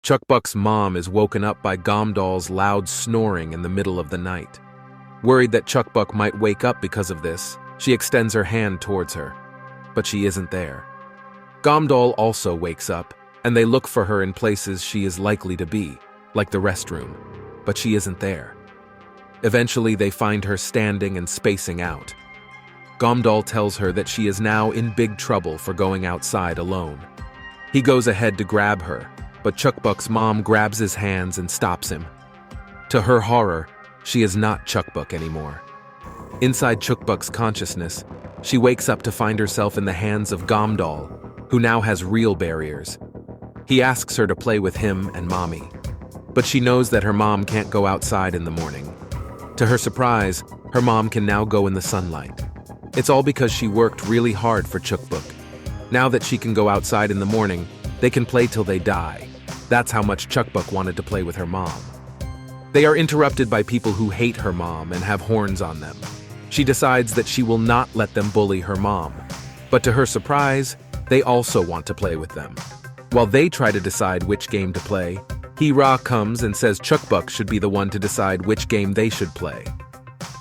Chuckbuck's mom is woken up by Gomdoll's loud snoring in the middle of the night. Worried that Chuckbuck might wake up because of this, she extends her hand towards her, but she isn't there. Gomdoll also wakes up, and they look for her in places she is likely to be, like the restroom, but she isn't there. Eventually, they find her standing and spacing out. Gomdoll tells her that she is now in big trouble for going outside alone. He goes ahead to grab her, but Chuckbuck's mom grabs his hands and stops him. To her horror, she is not Chuckbuck anymore. Inside Chuckbuck's consciousness, she wakes up to find herself in the hands of Gomdoll, who now has real barriers. He asks her to play with him and Mommy, but she knows that her mom can't go outside in the morning. To her surprise, her mom can now go in the sunlight. It's all because she worked really hard for Chuckbuck. Now that she can go outside in the morning, they can play till they die. That's how much Chuckbuck wanted to play with her mom. They are interrupted by people who hate her mom and have horns on them. She decides that she will not let them bully her mom. But to her surprise, they also want to play with them. While they try to decide which game to play, He-Ra comes and says Chuckbuck should be the one to decide which game they should play.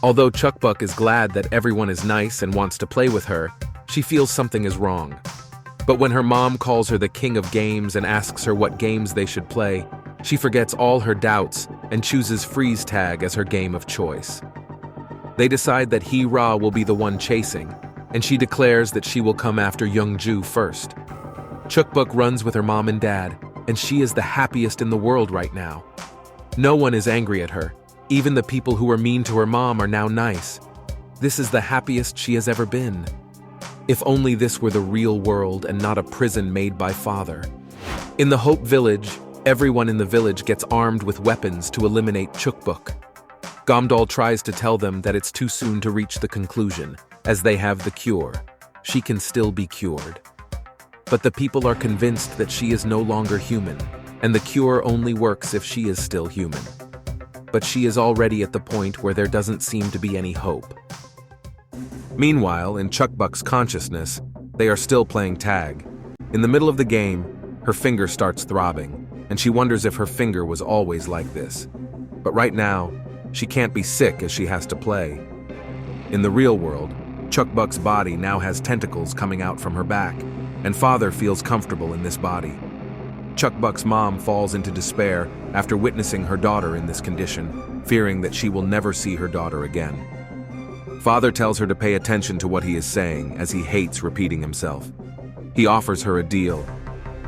Although Chuckbuck is glad that everyone is nice and wants to play with her, she feels something is wrong. But when her mom calls her the king of games and asks her what games they should play, she forgets all her doubts and chooses freeze tag as her game of choice. They decide that He-Ra will be the one chasing, and she declares that she will come after Young-Ju first. Chuckbuck runs with her mom and dad, and she is the happiest in the world right now. No one is angry at her. Even the people who were mean to her mom are now nice. This is the happiest she has ever been. If only this were the real world and not a prison made by Father. In the Hope Village, everyone in the village gets armed with weapons to eliminate Chuckbuck. Gomdoll tries to tell them that it's too soon to reach the conclusion, as they have the cure. She can still be cured. But the people are convinced that she is no longer human, and the cure only works if she is still human. But she is already at the point where there doesn't seem to be any hope. Meanwhile, in Chuckbuck's consciousness, they are still playing tag. In the middle of the game, her finger starts throbbing, and she wonders if her finger was always like this. But right now, she can't be sick as she has to play. In the real world, Chuckbuck's body now has tentacles coming out from her back, and Father feels comfortable in this body. Chuckbuck's mom falls into despair after witnessing her daughter in this condition, fearing that she will never see her daughter again. Father tells her to pay attention to what he is saying, as he hates repeating himself. He offers her a deal.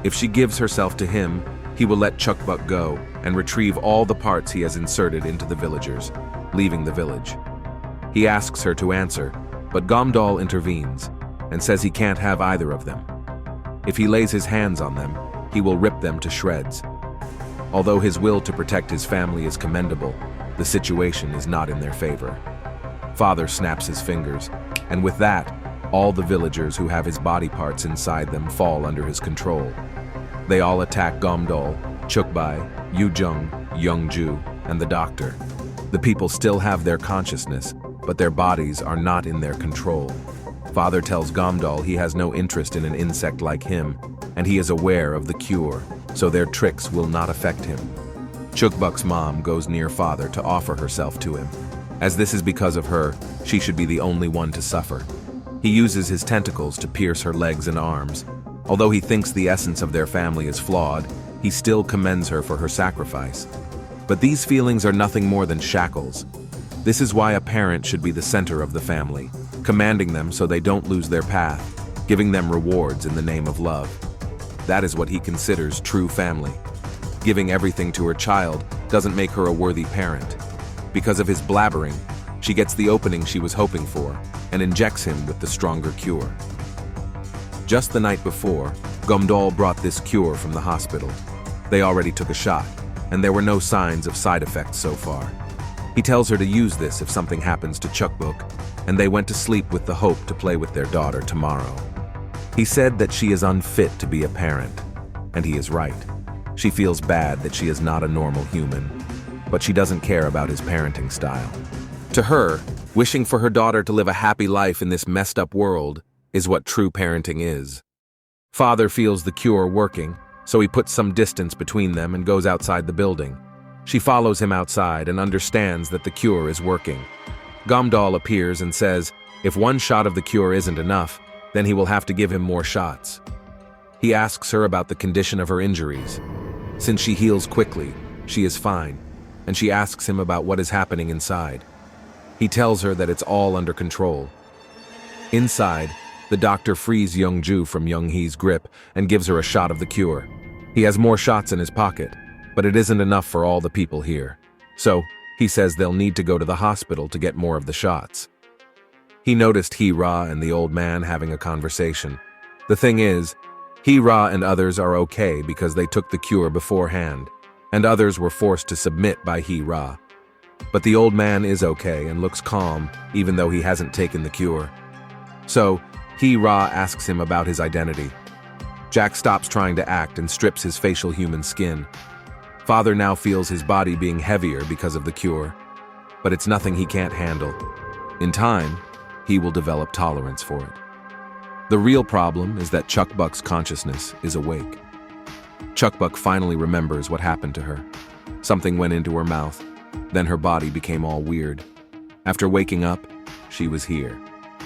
If she gives herself to him, he will let Chuckbuck go and retrieve all the parts he has inserted into the villagers, leaving the village. He asks her to answer, but Gomdoll intervenes and says he can't have either of them. If he lays his hands on them, he will rip them to shreds. Although his will to protect his family is commendable, the situation is not in their favor. Father snaps his fingers, and with that, all the villagers who have his body parts inside them fall under his control. They all attack Gomdoll, Chuckbai, Yu-Jung, Young-Ju, and the doctor. The people still have their consciousness, but their bodies are not in their control. Father tells Gomdoll he has no interest in an insect like him, and he is aware of the cure, so their tricks will not affect him. Chuckbuck's mom goes near Father to offer herself to him. As this is because of her, she should be the only one to suffer. He uses his tentacles to pierce her legs and arms. Although he thinks the essence of their family is flawed, he still commends her for her sacrifice. But these feelings are nothing more than shackles. This is why a parent should be the center of the family, commanding them so they don't lose their path, giving them rewards in the name of love. That is what he considers true family. Giving everything to her child doesn't make her a worthy parent. Because of his blabbering, she gets the opening she was hoping for and injects him with the stronger cure. Just the night before, Gomdoll brought this cure from the hospital. They already took a shot, and there were no signs of side effects so far. He tells her to use this if something happens to Chuckbuck, and they went to sleep with the hope to play with their daughter tomorrow. He said that she is unfit to be a parent, and he is right. She feels bad that she is not a normal human, but she doesn't care about his parenting style. To her, wishing for her daughter to live a happy life in this messed up world is what true parenting is. Father feels the cure working, so he puts some distance between them and goes outside the building. She follows him outside and understands that the cure is working. Gomdal appears and says if one shot of the cure isn't enough, then he will have to give him more shots. He asks her about the condition of her injuries. Since she heals quickly, she is fine, and she asks him about what is happening inside. He tells her that it's all under control. Inside, the doctor frees Youngju from Younghee's grip and gives her a shot of the cure. He has more shots in his pocket, but it isn't enough for all the people here. So, he says they'll need to go to the hospital to get more of the shots. He noticed Hee-Ra and the old man having a conversation. The thing is, Hee-Ra and others are okay because they took the cure beforehand, and others were forced to submit by Hee-Ra. But the old man is okay and looks calm, even though he hasn't taken the cure. So, Hee-Ra asks him about his identity. Jack stops trying to act and strips his facial human skin. Father now feels his body being heavier because of the cure, but it's nothing he can't handle. In time, he will develop tolerance for it. The real problem is that Chuckbuck's consciousness is awake. Chuckbuck finally remembers what happened to her. Something went into her mouth, then her body became all weird. After waking up, she was here,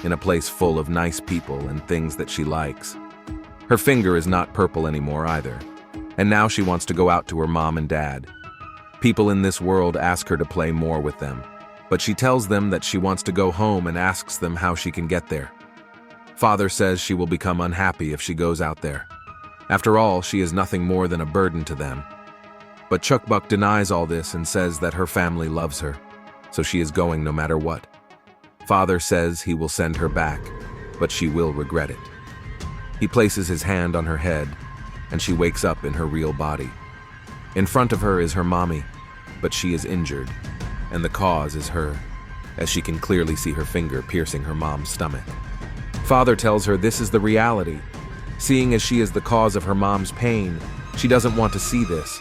in a place full of nice people and things that she likes. Her finger is not purple anymore either, and now she wants to go out to her mom and dad. People in this world ask her to play more with them, but she tells them that she wants to go home and asks them how she can get there. Father says she will become unhappy if she goes out there. After all, she is nothing more than a burden to them. But Chuckbuck denies all this and says that her family loves her, so she is going no matter what. Father says he will send her back, but she will regret it. He places his hand on her head, and she wakes up in her real body. In front of her is her mommy, but she is injured, and the cause is her, as she can clearly see her finger piercing her mom's stomach. Father tells her this is the reality. Seeing as she is the cause of her mom's pain, she doesn't want to see this.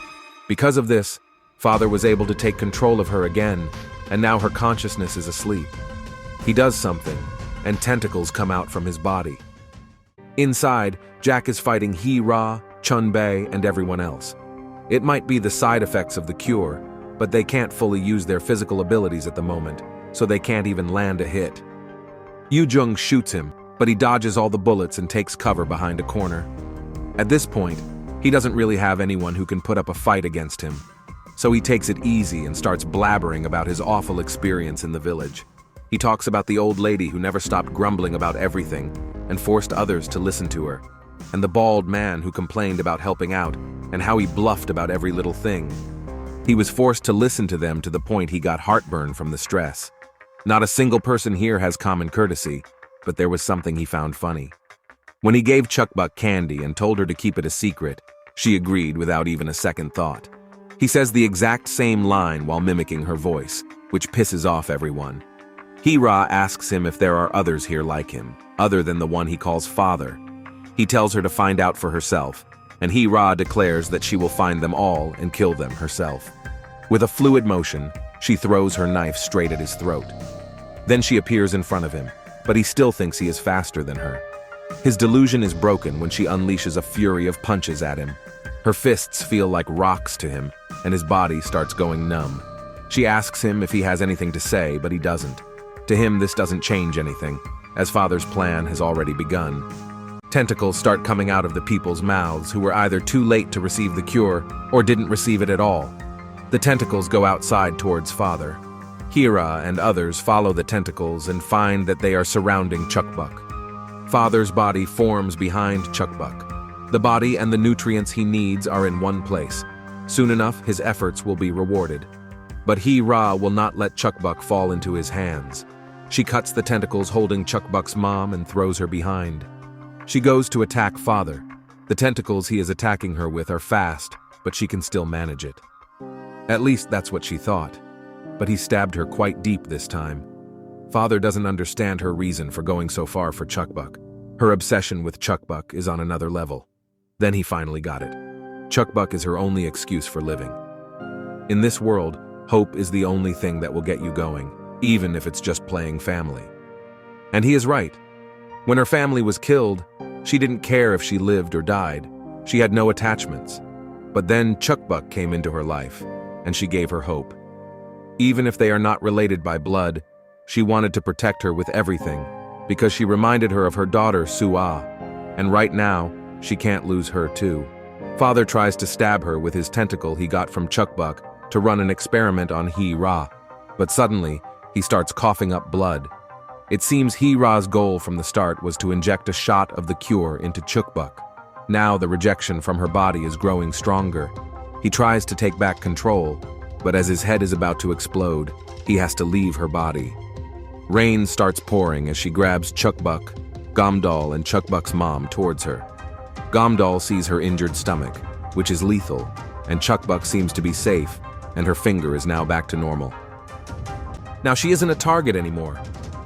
Because of this, Father was able to take control of her again, and now her consciousness is asleep. He does something, and tentacles come out from his body. Inside, Jack is fighting Hee-Ra, Chun-Bei, and everyone else. It might be the side effects of the cure, but they can't fully use their physical abilities at the moment, so they can't even land a hit. Yu-Jung shoots him, but he dodges all the bullets and takes cover behind a corner. At this point, he doesn't really have anyone who can put up a fight against him, so he takes it easy and starts blabbering about his awful experience in the village. He talks about the old lady who never stopped grumbling about everything and forced others to listen to her, and the bald man who complained about helping out and how he bluffed about every little thing. He was forced to listen to them to the point he got heartburn from the stress. Not a single person here has common courtesy, but there was something he found funny. When he gave Chuckbuck candy and told her to keep it a secret, she agreed without even a second thought. He says the exact same line while mimicking her voice, which pisses off everyone. Hee-Ra asks him if there are others here like him, other than the one he calls father. He tells her to find out for herself, and Hee-Ra declares that she will find them all and kill them herself. With a fluid motion, she throws her knife straight at his throat. Then she appears in front of him, but he still thinks he is faster than her. His delusion is broken when she unleashes a fury of punches at him. Her fists feel like rocks to him, and his body starts going numb. She asks him if he has anything to say, but he doesn't. To him, this doesn't change anything, as Father's plan has already begun. Tentacles start coming out of the people's mouths who were either too late to receive the cure or didn't receive it at all. The tentacles go outside towards Father. Hee-Ra and others follow the tentacles and find that they are surrounding Chuckbuck. Father's body forms behind Chuckbuck. The body and the nutrients he needs are in one place. Soon enough, his efforts will be rewarded. But Hee-Ra will not let Chuckbuck fall into his hands. She cuts the tentacles holding Chuckbuck's mom and throws her behind. She goes to attack Father. The tentacles he is attacking her with are fast, but she can still manage it. At least that's what she thought. But he stabbed her quite deep this time. Father doesn't understand her reason for going so far for Chuckbuck. Her obsession with Chuckbuck is on another level. Then he finally got it. Chuckbuck is her only excuse for living. In this world, hope is the only thing that will get you going, even if it's just playing family. And he is right. When her family was killed, she didn't care if she lived or died. She had no attachments. But then Chukbuk came into her life, and she gave her hope. Even if they are not related by blood, she wanted to protect her with everything, because she reminded her of her daughter Su'a, and right now, she can't lose her too. Father tries to stab her with his tentacle he got from Chukbuk to run an experiment on He-Ra, but suddenly, he starts coughing up blood. It seems He-Ra's goal from the start was to inject a shot of the cure into Chukbuk. Now the rejection from her body is growing stronger. He tries to take back control, but as his head is about to explode, he has to leave her body. Rain starts pouring as she grabs Chukbuk, Gamdal, and Chukbuk's mom towards her. Gamdal sees her injured stomach, which is lethal, and Chukbuk seems to be safe, and her finger is now back to normal. Now she isn't a target anymore.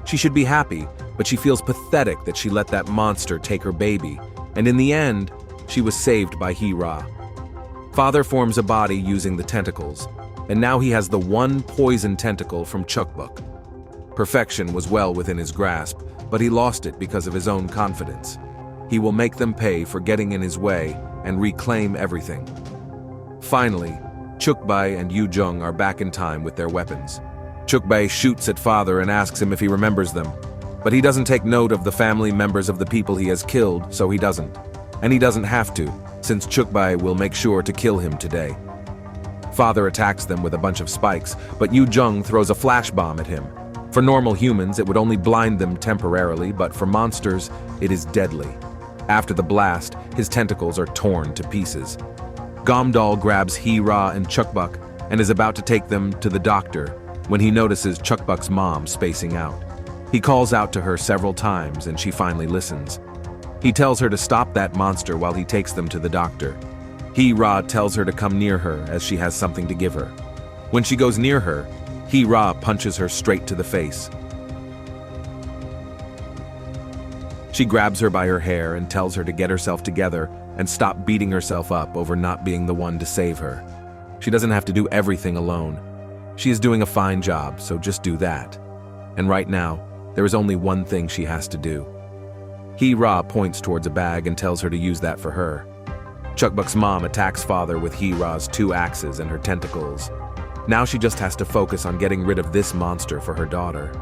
She should be happy, but she feels pathetic that she let that monster take her baby, and in the end, she was saved by He-Ra. Father forms a body using the tentacles, and now he has the one poison tentacle from Chukbuk. Perfection was well within his grasp, but he lost it because of his own confidence. He will make them pay for getting in his way and reclaim everything. Finally, Chukbai and Yu-Jung are back in time with their weapons. Chukbai shoots at Father and asks him if he remembers them, but he doesn't take note of the family members of the people he has killed, so he doesn't. And he doesn't have to, since Chukbai will make sure to kill him today. Father attacks them with a bunch of spikes, but Yu-Jung throws a flash bomb at him. For normal humans, it would only blind them temporarily, but for monsters, it is deadly. After the blast, his tentacles are torn to pieces. Gamdal grabs He-Ra and Chukbuk and is about to take them to the doctor when he notices Chukbuk's mom spacing out. He calls out to her several times and she finally listens. He tells her to stop that monster while he takes them to the doctor. He-Ra tells her to come near her as she has something to give her. When she goes near her, He-Ra punches her straight to the face. She grabs her by her hair and tells her to get herself together and stop beating herself up over not being the one to save her. She doesn't have to do everything alone. She is doing a fine job, so just do that. And right now, there is only one thing she has to do. He-Ra points towards a bag and tells her to use that for her. Chukbuk's mom attacks Father with He-Ra's 2 axes and her tentacles. Now she just has to focus on getting rid of this monster for her daughter.